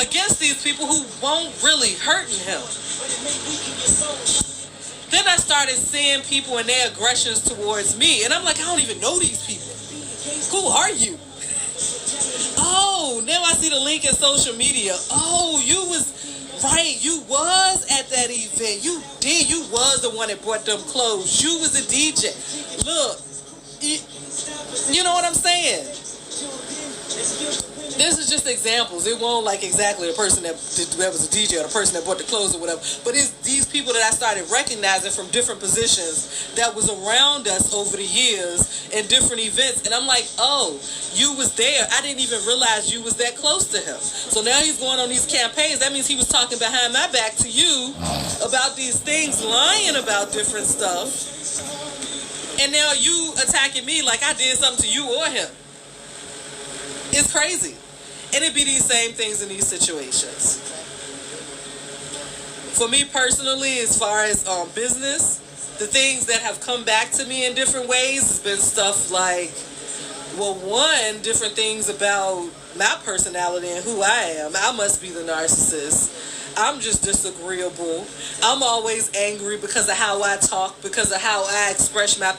against these people who won't really hurting him. Then I started seeing people and their aggressions towards me, and I'm like, I don't even know these people. Who are you? Oh, now I see the link in social media. Oh, you was right. You was at that event. You did. You was the one that bought them clothes. You was the DJ. Look, you know what I'm saying? This is just examples. It won't like exactly the person that was a DJ or the person that bought the clothes or whatever. But it's these people that I started recognizing from different positions that was around us over the years in different events. And I'm like, oh, you was there. I didn't even realize you was that close to him. So now he's going on these campaigns. That means he was talking behind my back to you about these things, lying about different stuff. And now you attacking me like I did something to you or him. It's crazy. And it be these same things in these situations. For me personally, as far as business, the things that have come back to me in different ways has been stuff like, well, one, different things about my personality and who I am. I must be the narcissist. I'm just disagreeable. I'm always angry because of how I talk, because of how I express my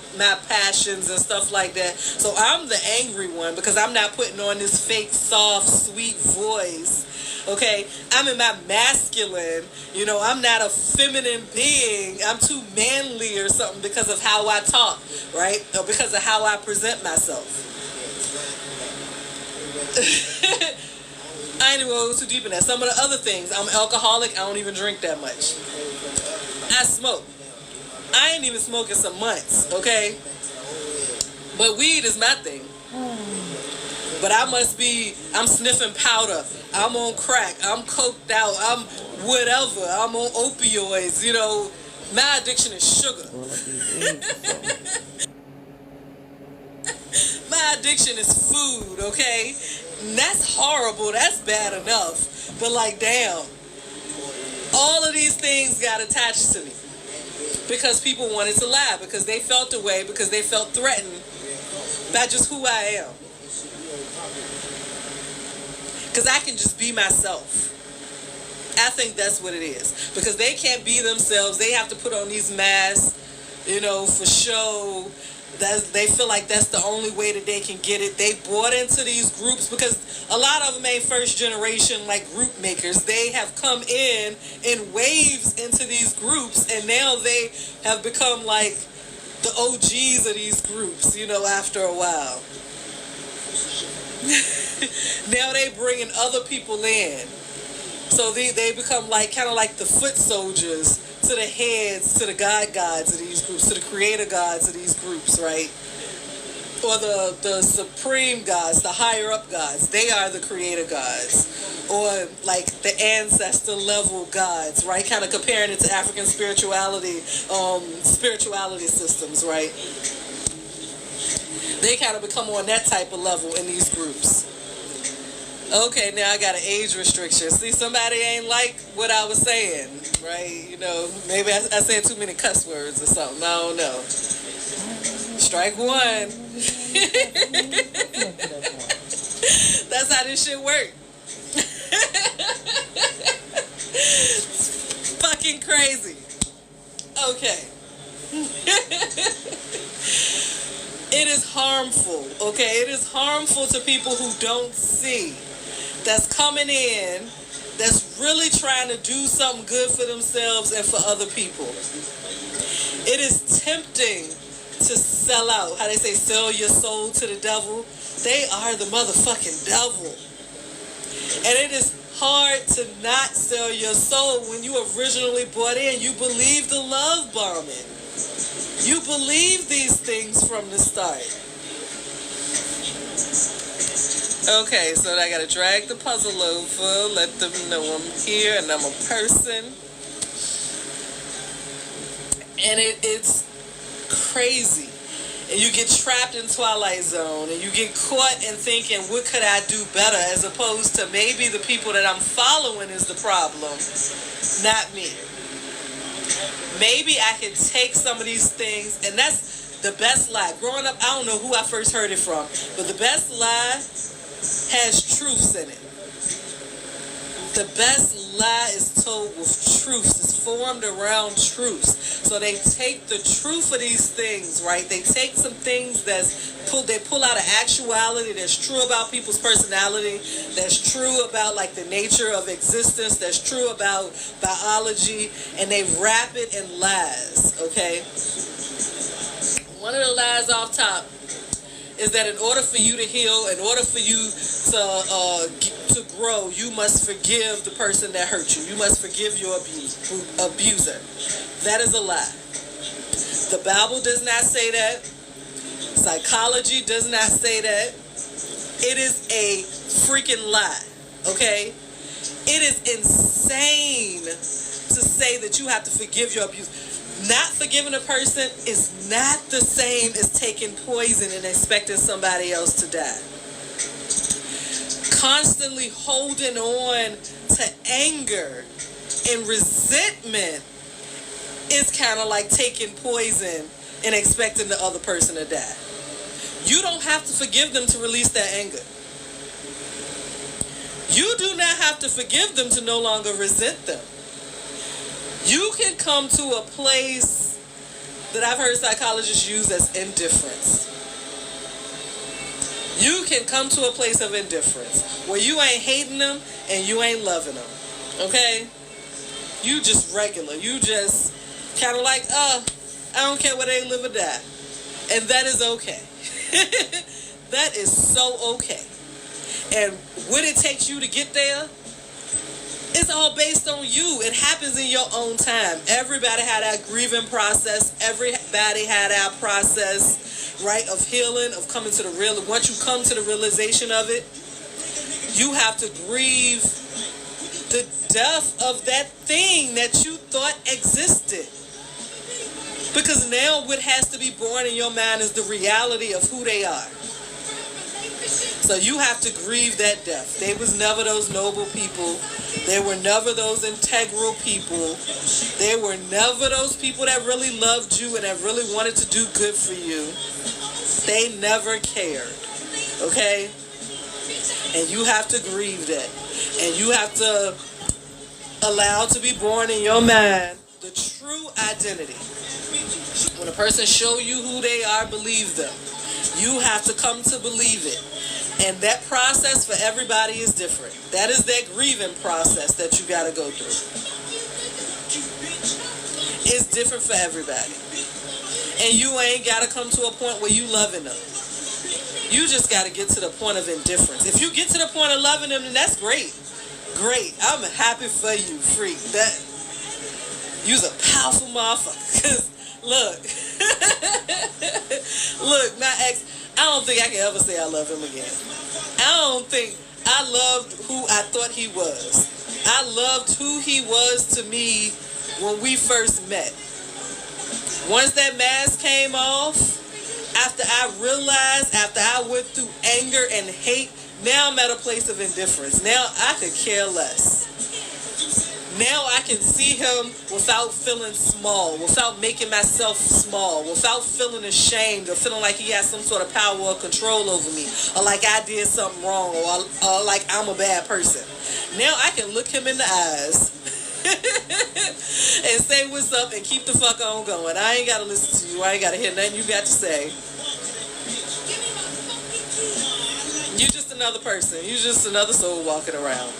passions and stuff like that. So I'm the angry one because I'm not putting on this fake, soft, sweet voice. Okay? I'm in my masculine. You know, I'm not a feminine being. I'm too manly or something because of how I talk, right? Or because of how I present myself. I ain't even going too deep in that. Some of the other things, I'm an alcoholic. I don't even drink that much. I smoke. I ain't even smoking some months, okay? But weed is my thing. But I'm sniffing powder. I'm on crack. I'm coked out. I'm whatever. I'm on opioids, you know. My addiction is sugar. My addiction is food, okay? And that's horrible. That's bad enough. But like, damn. All of these things got attached to me. Because people wanted to lie. Because they felt away. Because they felt threatened by just who I am. Because I can just be myself. I think that's what it is. Because they can't be themselves. They have to put on these masks, you know, for show. They feel like that's the only way that they can get it. They bought into these groups because a lot of them ain't first generation like group makers. They have come in waves into these groups, and now they have become like the OGs of these groups, you know, after a while. Now they bringing other people in. So they become like kind of like the foot soldiers to the heads, to the gods of these groups, to the creator gods of these groups, right? Or the supreme gods, the higher up gods. They are the creator gods. Or like the ancestor level gods, right? Kind of comparing it to African spirituality systems, right? They kind of become on that type of level in these groups. Okay, now I got an age restriction. See, somebody ain't like what I was saying, right? You know, maybe I said too many cuss words or something. I don't know. Strike one. That's how this shit works. Fucking crazy. Okay. It is harmful, okay? It is harmful to people who don't see. That's coming in, that's really trying to do something good for themselves and for other people. It is tempting to sell out. How they say, sell your soul to the devil. They are the motherfucking devil. And it is hard to not sell your soul when you originally bought in. You believe the love bombing. You believe these things from the start. Okay, so I gotta drag the puzzle over, let them know I'm here and I'm a person. And it's crazy. And you get trapped in Twilight Zone and you get caught in thinking, what could I do better? As opposed to maybe the people that I'm following is the problem, not me. Maybe I could take some of these things, and that's the best lie. Growing up, I don't know who I first heard it from, but the best lie has truths in it. The best lie is told with truths. It's formed around truths. So they take the truth of these things, right? They take some things they pull out of actuality that's true about people's personality, that's true about like the nature of existence, that's true about biology, and they wrap it in lies, okay? One of the lies off top is that in order for you to heal, in order for you to grow, you must forgive the person that hurt you. You must forgive your abuser. That is a lie. The Bible does not say that. Psychology does not say that. It is a freaking lie, okay? It is insane to say that you have to forgive your abuser. Not forgiving a person is not the same as taking poison and expecting somebody else to die. Constantly holding on to anger and resentment is kind of like taking poison and expecting the other person to die. You don't have to forgive them to release that anger. You do not have to forgive them to no longer resent them. You can come to a place that I've heard psychologists use as indifference. You can come to a place of indifference where you ain't hating them and you ain't loving them. Okay? You just regular. You just kind of like, I don't care whether they live or die. And that is okay. That is so okay. And what it takes you to get there, it's all based on you. It happens in your own time. Everybody had that grieving process. Everybody had our process, right, of healing, of coming to the real. Once you come to the realization of it, you have to grieve the death of that thing that you thought existed. Because now what has to be born in your mind is the reality of who they are. So you have to grieve that death. They was never those noble people. They were never those integral people. They were never those people that really loved you and that really wanted to do good for you. They never cared. Okay? And you have to grieve that. And you have to allow to be born in your mind the true identity. When a person show you who they are, believe them. You have to come to believe it. And that process for everybody is different. That is that grieving process that you got to go through. It's different for everybody. And you ain't got to come to a point where you loving them. You just got to get to the point of indifference. If you get to the point of loving them, then that's great. Great. I'm happy for you, freak. That you's a powerful motherfucker. Cause look, look, my ex, I don't think I can ever say I love him again. I don't think I loved who I thought he was. I loved who he was to me when we first met. Once that mask came off, after I realized, after I went through anger and hate, now I'm at a place of indifference. Now I could care less. Now I can see him without feeling small, without making myself small, without feeling ashamed or feeling like he has some sort of power or control over me, or like I did something wrong, or like I'm a bad person. Now I can look him in the eyes and say what's up and keep the fuck on going. I ain't got to listen to you. I ain't got to hear nothing you got to say. You just another person. You just another soul walking around.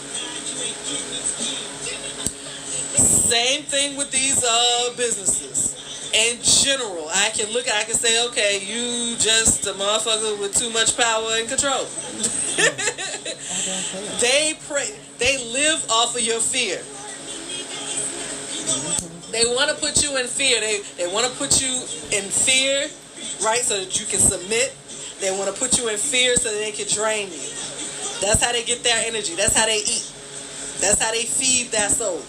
Same thing with these businesses. In general, I can say, okay, you just a motherfucker with too much power and control. They live off of your fear. They want to put you in fear. They want to put you in fear, right, so that you can submit. They want to put you in fear so that they can drain you. That's how they get their energy. That's how they eat. That's how they feed their soul.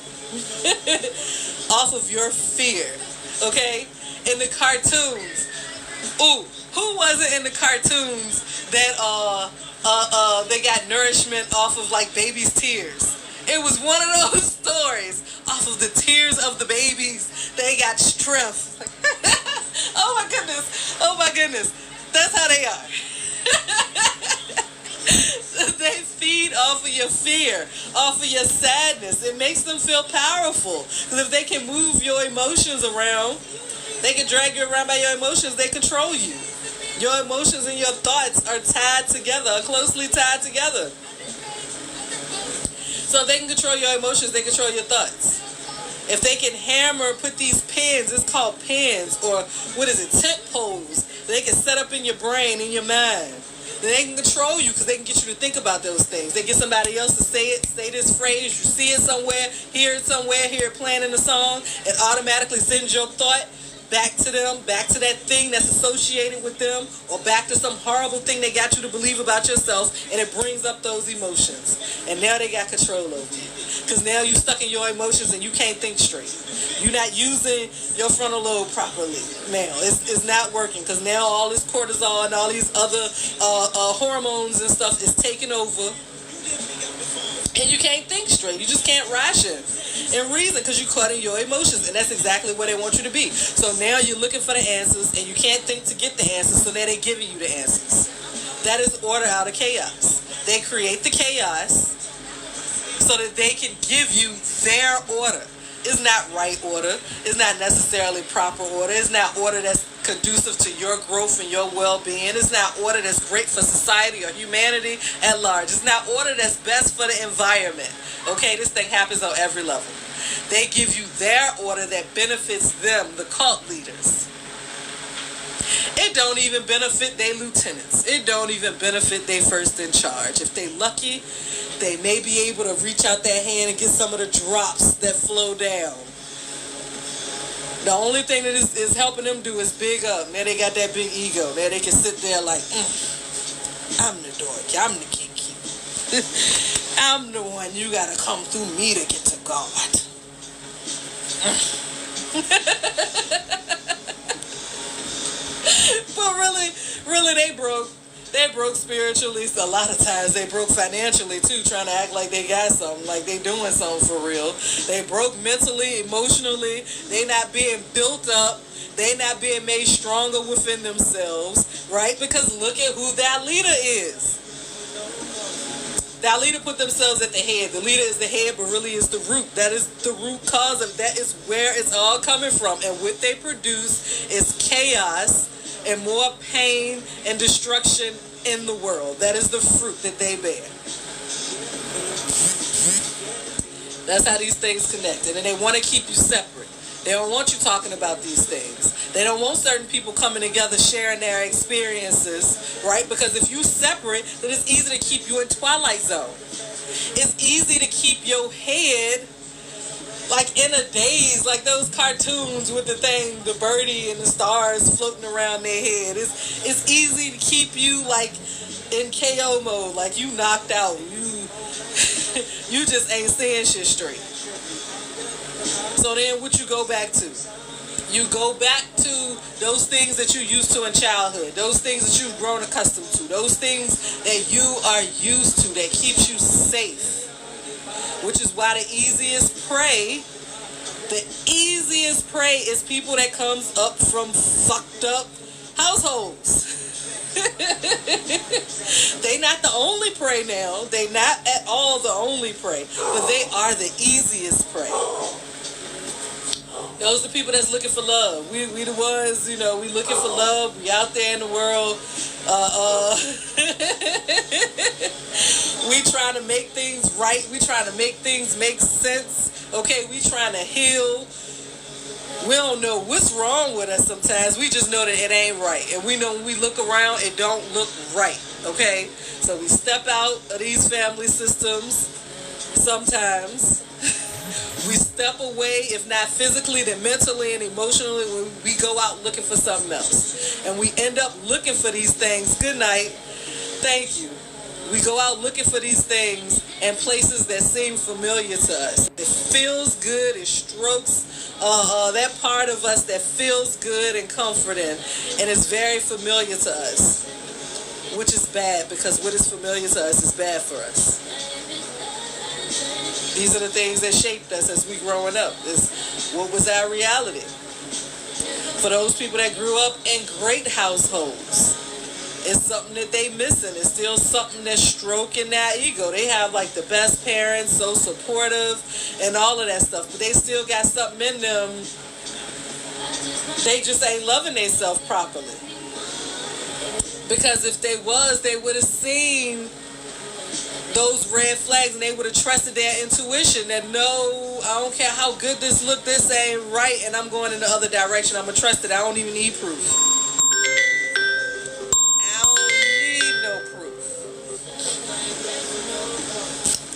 Off of your fear. Okay? In the cartoons. Ooh, who was it in the cartoons that they got nourishment off of like babies' tears? It was one of those stories. Off of the tears of the babies, they got strength. Oh my goodness. Oh my goodness. That's how they are. They feed off of your fear, off of your sadness. It makes them feel powerful. Because if they can move your emotions around, they can drag you around by your emotions, they control you. Your emotions and your thoughts are tied together, are closely tied together. So if they can control your emotions, they control your thoughts. If they can put these pins, it's called pins, or what is it, tent poles, they can set up in your brain, in your mind. Then they can control you because they can get you to think about those things. They get somebody else to say this phrase, you see it somewhere, hear it playing in the song, it automatically sends your thought back to them, back to that thing that's associated with them, or back to some horrible thing they got you to believe about yourself, and it brings up those emotions. And now they got control over you. Because now you're stuck in your emotions and you can't think straight. You're not using your frontal lobe properly now. It's not working because now all this cortisol and all these other hormones and stuff is taking over. And you can't think straight. You just can't ration and reason because you're caught in your emotions. And that's exactly where they want you to be. So now you're looking for the answers and you can't think to get the answers. So now they're giving you the answers. That is order out of chaos. They create the chaos so that they can give you their order. It's not right order. It's not necessarily proper order. It's not order that's conducive to your growth and your well-being. It's not order that's great for society or humanity at large. It's not order that's best for the environment. Okay, this thing happens on every level. They give you their order that benefits them, the cult leaders. It don't even benefit their lieutenants. It don't even benefit their first in charge. If they lucky, they may be able to reach out their hand and get some of the drops that flow down. The only thing that is helping them do is big up. Now they got that big ego. Now they can sit there like, I'm the dork. I'm the gatekeeper. I'm the one. You got to come through me to get to God. But really they broke. They broke spiritually. So a lot of times they broke financially too, trying to act like they got something, like they doing something for real. They broke mentally, emotionally. They not being built up. They not being made stronger within themselves, right? Because look at who that leader is. That leader put themselves at the head. The leader is the head, but really is the root. That is the root cause of that is where it's all coming from. And what they produce is chaos and more pain and destruction in the world. That is the fruit that they bear. That's how these things connected. And they want to keep you separate. They don't want you talking about these things. They don't want certain people coming together sharing their experiences, right? Because if you separate, then it's easy to keep you in Twilight Zone. It's easy to keep your head like in a daze, like those cartoons with the thing, the birdie and the stars floating around their head. It's easy to keep you like in KO mode, like you knocked out. You just ain't saying shit straight. So then what you go back to? You go back to those things that you used to in childhood, those things that you've grown accustomed to, those things that you are used to that keeps you safe, which is why the easiest prey is people that comes up from fucked up households. They not the only prey now. They not at all the only prey, but they are the easiest prey. Those are the people that's looking for love. We the ones, we looking for love. We out there in the world. We trying to make things right. We trying to make things make sense. Okay, we trying to heal. We don't know what's wrong with us sometimes. We just know that it ain't right. And we know when we look around, it don't look right. Okay? So we step out of these family systems sometimes. We step away, if not physically, then mentally and emotionally, when we go out looking for something else. And we end up looking for these things. Good night. Thank you. We go out looking for these things in places that seem familiar to us. It feels good. It strokes that part of us that feels good and comforting. And it's very familiar to us, which is bad because what is familiar to us is bad for us. These are the things that shaped us as we growing up. What was our reality? For those people that grew up in great households, it's something that they missing. It's still something that's stroking that ego. They have like the best parents, so supportive and all of that stuff, but they still got something in them. They just ain't loving themselves properly. Because if they was, they would have seen those red flags and they would have trusted their intuition that no, I don't care how good this look, this ain't right, and I'm going in the other direction. I'm going to trust it. I don't even need proof. I don't need no proof.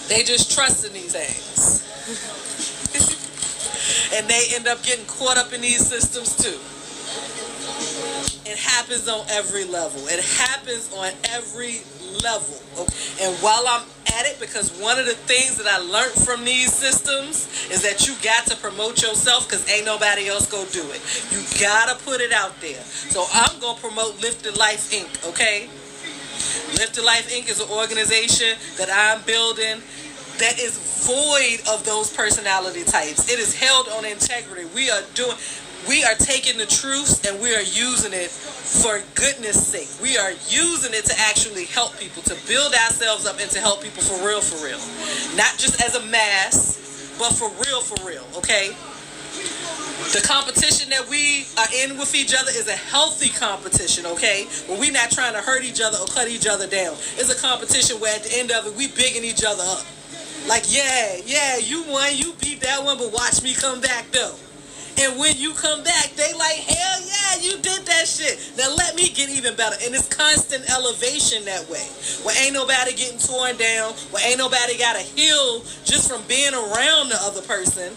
They just trust in these things. And they end up getting caught up in these systems too. It happens on every level. It happens on every level. And while I'm at it, because one of the things that I learned from these systems is that you got to promote yourself because ain't nobody else go do it. You gotta put it out there. So I'm gonna promote Lyphted Lyfe Inc. Okay? Lyphted Lyfe Inc. is an organization that I'm building that is void of those personality types. It is held on integrity. We are taking the truth and we are using it for goodness sake. We are using it to actually help people, to build ourselves up and to help people for real, for real. Not just as a mass, but for real, okay? The competition that we are in with each other is a healthy competition, okay? Where we're not trying to hurt each other or cut each other down. It's a competition where at the end of it, we bigging each other up. Like, yeah, you won, you beat that one, but watch me come back though. And when you come back, they like, hell yeah, you did that shit. Now let me get even better. And it's constant elevation that way. Where ain't nobody getting torn down. Where ain't nobody got to heal just from being around the other person.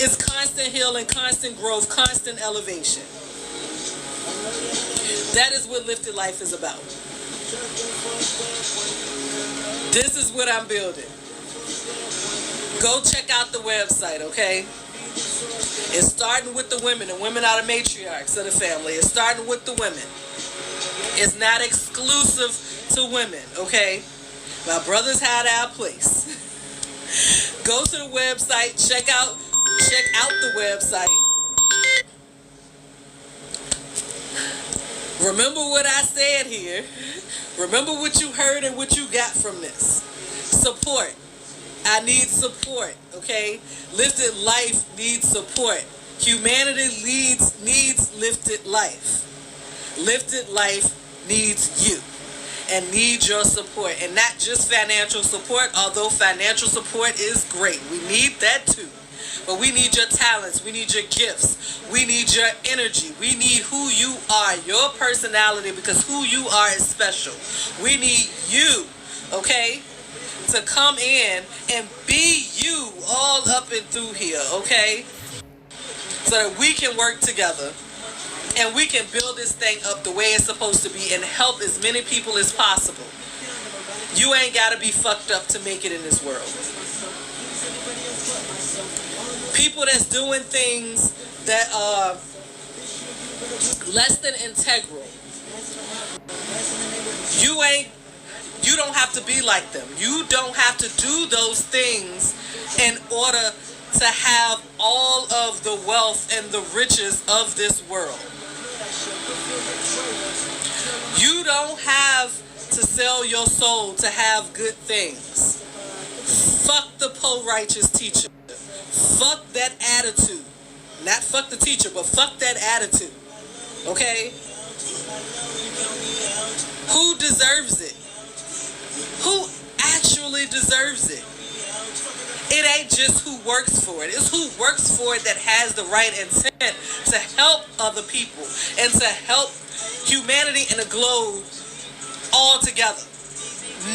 It's constant healing, constant growth, constant elevation. That is what Lyphted Lyfe is about. This is what I'm building. Go check out the website, okay? It's starting with the women. The women are the matriarchs of the family. It's starting with the women. It's not exclusive to women, okay? My brothers had our place. Go to the website. Check out the website. Remember what I said here. Remember what you heard and what you got from this. Support. I need support, okay? Lyphted Lyfe needs support. Humanity needs Lyphted Lyfe. Lyphted Lyfe needs you and needs your support. And not just financial support, although financial support is great. We need that too. But we need your talents. We need your gifts. We need your energy. We need who you are, your personality, because who you are is special. We need you, okay, to come in and be you all up and through here, okay? So that we can work together and we can build this thing up the way it's supposed to be and help as many people as possible. You ain't got to be fucked up to make it in this world. People that's doing things that are less than integral. You don't have to be like them. You don't have to do those things in order to have all of the wealth and the riches of this world. You don't have to sell your soul to have good things. Fuck the po-righteous teacher. Fuck that attitude. Not fuck the teacher, but fuck that attitude. Okay? Who deserves it? Who actually deserves it? It ain't just who works for it. It's who works for it that has the right intent to help other people and to help humanity and the globe all together.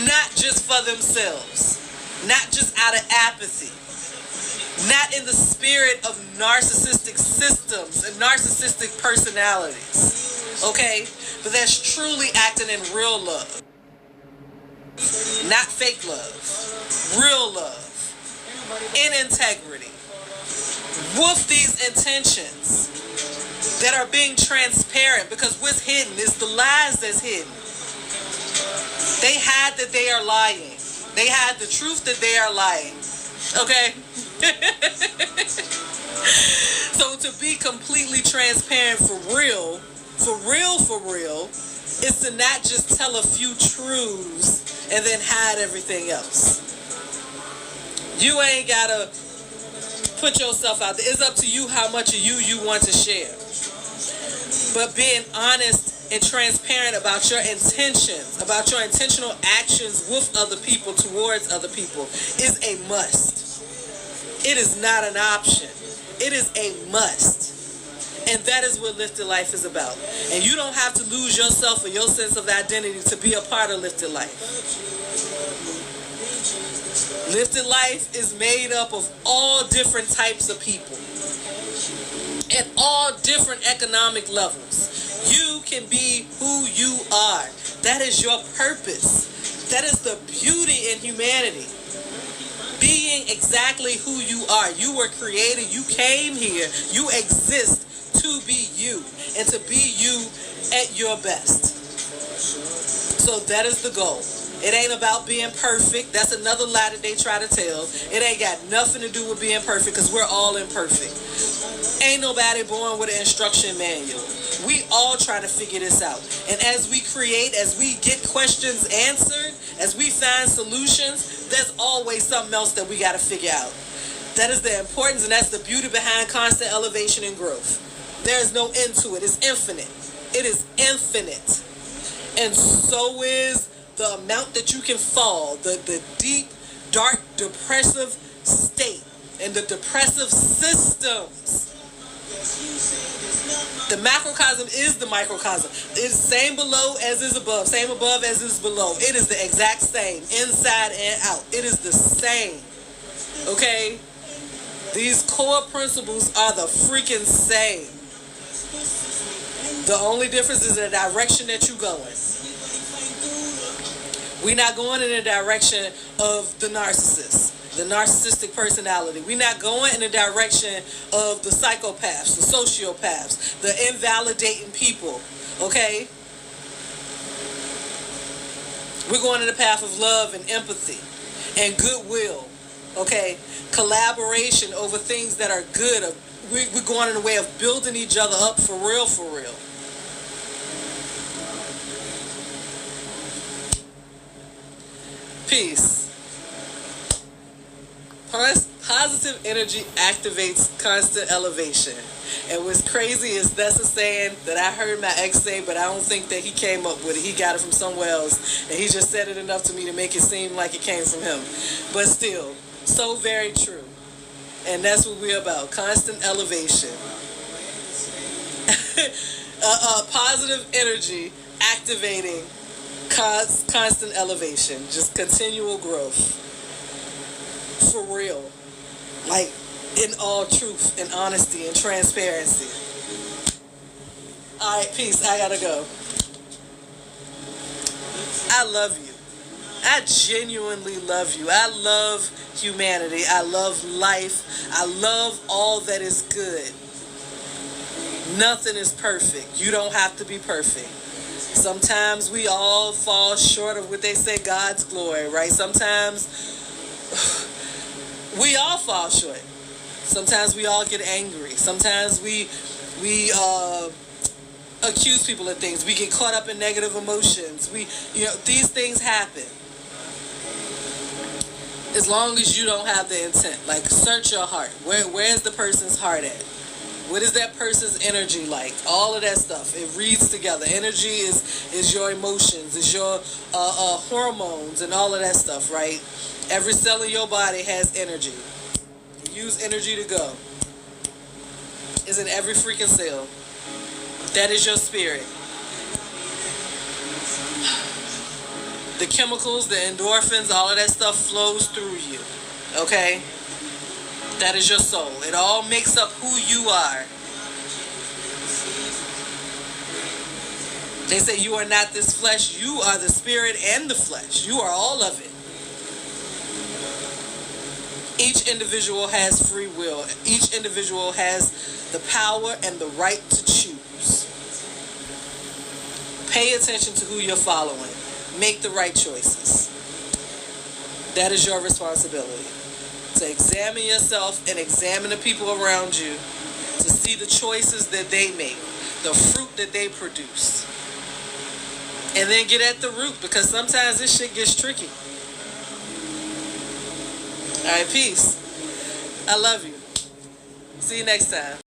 Not just for themselves. Not just out of apathy. Not in the spirit of narcissistic systems and narcissistic personalities. Okay? But that's truly acting in real love. Not fake love. Real love. In integrity. With these intentions that are being transparent, because what's hidden is the lies that's hidden. They hide that they are lying. They hide the truth that they are lying. Okay? So to be completely transparent for real, is to not just tell a few truths and then hide everything else. You ain't gotta put yourself out there. It's up to you how much of you want to share. But being honest and transparent about your intentions, about your intentional actions with other people, towards other people, is a must. It is not an option. It is a must. And that is what Lyphted Lyfe is about. And you don't have to lose yourself or your sense of identity to be a part of Lyphted Lyfe. Lyphted Lyfe is made up of all different types of people at all different economic levels. You can be who you are. That is your purpose. That is the beauty in humanity. Being exactly who you are. You were created. You came here. You exist to be you. And to be you at your best. So that is the goal. It ain't about being perfect. That's another lie that they try to tell. It ain't got nothing to do with being perfect, because we're all imperfect. Ain't nobody born with an instruction manual. We all try to figure this out. And as we create, as we get questions answered, as we find solutions, there's always something else that we got to figure out. That is the importance, and that's the beauty behind constant elevation and growth. There is no end to it. It's infinite. It is infinite. And so is the amount that you can fall, the deep, dark, depressive state, and the depressive systems The macrocosm is the microcosm. It's same below as is above, same above as is below. It is the exact same, inside and out. It is the same. Okay? These core principles are the freaking same. The only difference is the direction that you're going. We're not going in the direction of the narcissist, the narcissistic personality. We're not going in the direction of the psychopaths, the sociopaths, the invalidating people. Okay? We're going in the path of love and empathy and goodwill. Okay? Collaboration over things that are good. We're going in the way of building each other up for real, for real. Peace. Positive energy activates constant elevation. And what's crazy is that's a saying that I heard my ex say, but I don't think that he came up with it. He got it from somewhere else, and he just said it enough to me to make it seem like it came from him. But still, so very true. And that's what we're about, constant elevation. Positive energy activating constant elevation, just continual growth. For real. Like, in all truth and honesty and transparency. Alright, peace. I gotta go. I love you. I genuinely love you. I love humanity. I love life. I love all that is good. Nothing is perfect. You don't have to be perfect. Sometimes we all fall short of what they say, God's glory, right? Sometimes we all fall short. Sometimes we all get angry. Sometimes we accuse people of things. We get caught up in negative emotions. These things happen. As long as you don't have the intent, like, search your heart. Where's the person's heart at? What is that person's energy like? All of that stuff. It reads together. Energy is your emotions, is your hormones and all of that stuff, right? Every cell in your body has energy. Use energy to go. It's in every freaking cell. That is your spirit. The chemicals, the endorphins, all of that stuff flows through you. Okay? That is your soul. It all makes up who you are. They say you are not this flesh. You are the spirit and the flesh. You are all of it. Each individual has free will. Each individual has the power and the right to choose. Pay attention to who you're following. Make the right choices. That is your responsibility. To examine yourself and examine the people around you to see the choices that they make, the fruit that they produce. And then get at the root, because sometimes this shit gets tricky. All right, peace. I love you. See you next time.